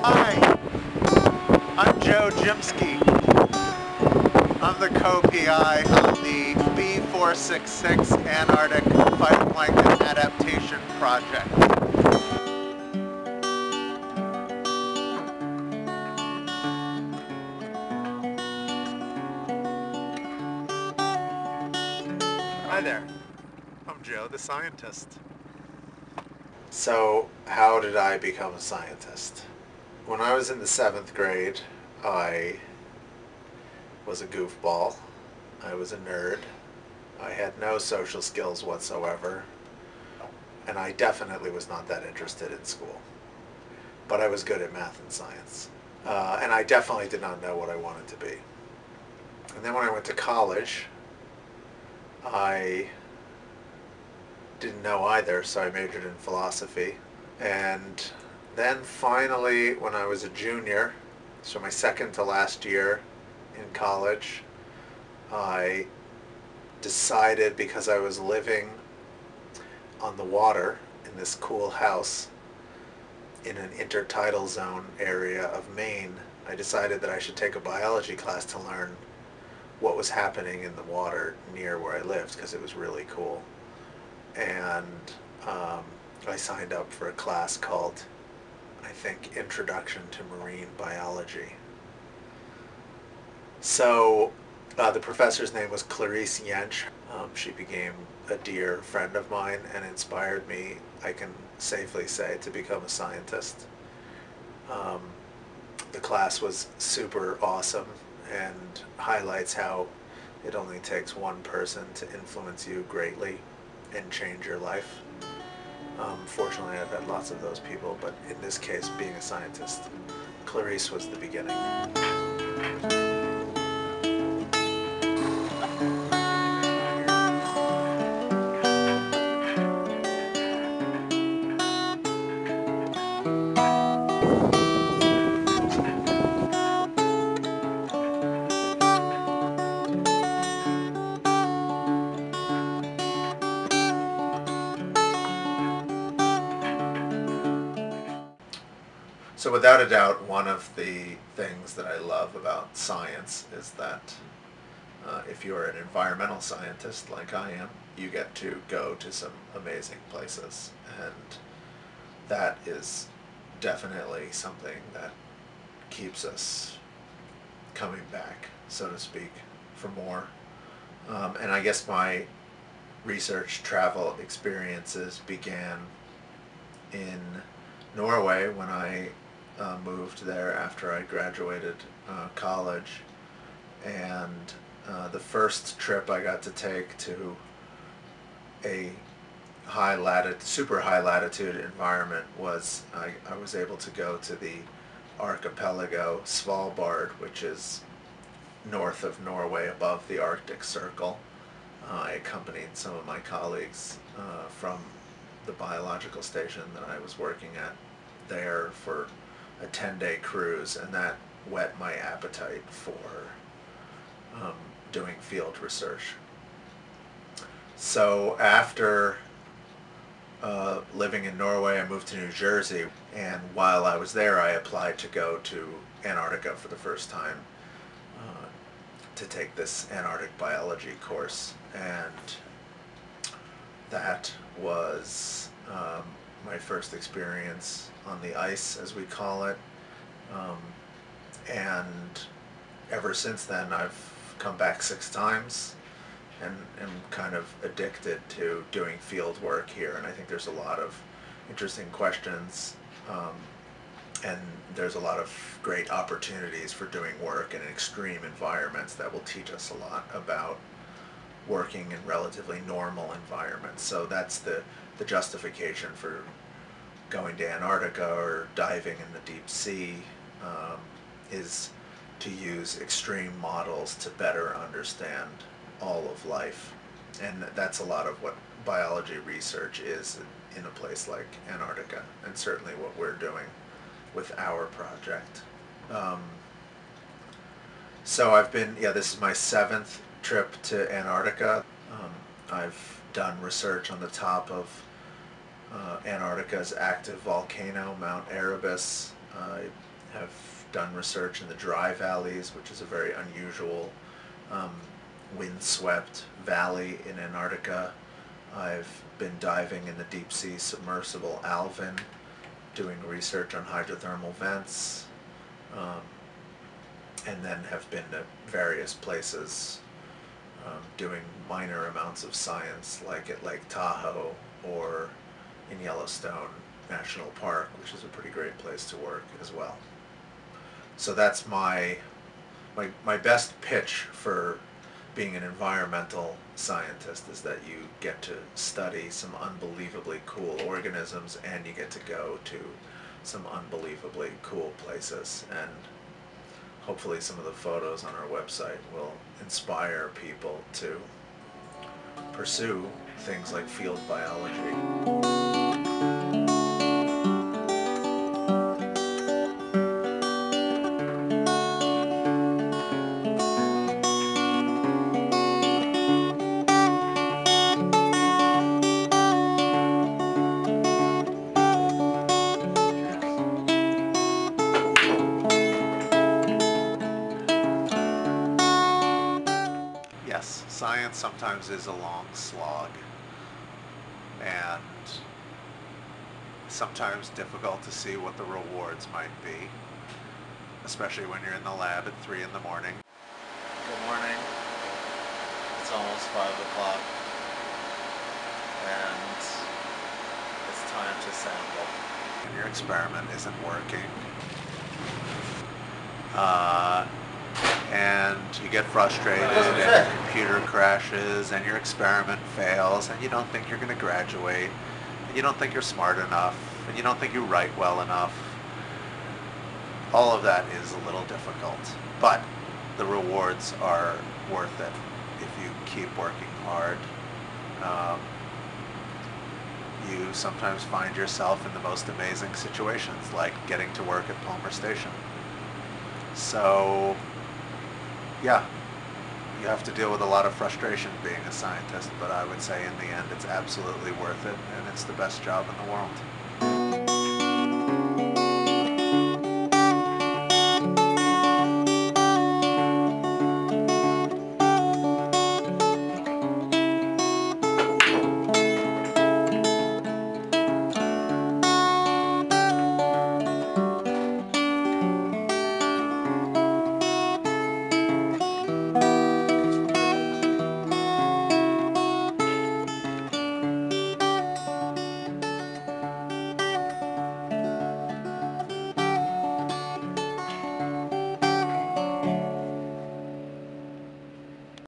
Hi, I'm Grzymski. I'm the co-PI on the B466 Antarctic Phytoplankton Adaptation Project. Hi there, I'm Joe, the scientist. So, how did I become a scientist? When I was in the 7th grade, I was a goofball. I was a nerd. I had no social skills whatsoever. And I definitely was not that interested in school. But I was good at math and science. And I definitely did not know what I wanted to be. And then when I went to college, I didn't know either, so I majored in philosophy. And then finally, when I was a junior, so my second to last year in college, I decided, because I was living on the water in this cool house in an intertidal zone area of Maine, I decided that I should take a biology class to learn what was happening in the water near where I lived, because it was really cool. And I signed up for a class called, I think, Introduction to Marine Biology. So the professor's name was Clarice Yench. She became a dear friend of mine and inspired me, I can safely say, to become a scientist. The class was super awesome and highlights how it only takes one person to influence you greatly and change your life. Fortunately, I've had lots of those people, but in this case, being a scientist, Clarice was the beginning. So without a doubt, one of the things that I love about science is that if you're an environmental scientist like I am, you get to go to some amazing places. And that is definitely something that keeps us coming back, so to speak, for more. And I guess my research travel experiences began in Norway when I moved there after I graduated college. And the first trip I got to take to a super high latitude environment was I was able to go to the archipelago Svalbard, which is north of Norway above the Arctic Circle. I accompanied some of my colleagues from the biological station that I was working at there for a 10-day cruise, and that whet my appetite for doing field research. So after living in Norway, I moved to New Jersey, and while I was there, I applied to go to Antarctica for the first time to take this Antarctic biology course, and that was my first experience on the ice, as we call it, and ever since then I've come back 6 times and am kind of addicted to doing field work here, and I think there's a lot of interesting questions and there's a lot of great opportunities for doing work in extreme environments that will teach us a lot about working in relatively normal environments. So that's the justification for going to Antarctica or diving in the deep sea, is to use extreme models to better understand all of life. And that's a lot of what biology research is in a place like Antarctica, and certainly what we're doing with our project. So I've been, this is my 7th trip to Antarctica. I've done research on the top of Antarctica's active volcano, Mount Erebus. I have done research in the dry valleys, which is a very unusual windswept valley in Antarctica. I've been diving in the deep sea submersible Alvin, doing research on hydrothermal vents, and then have been to various places doing minor amounts of science, like at Lake Tahoe or in Yellowstone National Park, which is a pretty great place to work as well. So that's my best pitch for being an environmental scientist, is that you get to study some unbelievably cool organisms and you get to go to some unbelievably cool places, and hopefully some of the photos on our website will inspire people to pursue things like field biology. Yes, science sometimes is a long slog, and sometimes difficult to see what the rewards might be, especially when you're in the lab at 3 in the morning. Good morning. It's almost 5 o'clock, and it's time to sample. And your experiment isn't working. And you get frustrated and your computer crashes and your experiment fails and you don't think you're going to graduate and you don't think you're smart enough and you don't think you write well enough. All of that is a little difficult, but the rewards are worth it if you keep working hard. You sometimes find yourself in the most amazing situations, like getting to work at Palmer Station. So yeah, you have to deal with a lot of frustration being a scientist, but I would say in the end it's absolutely worth it, and it's the best job in the world.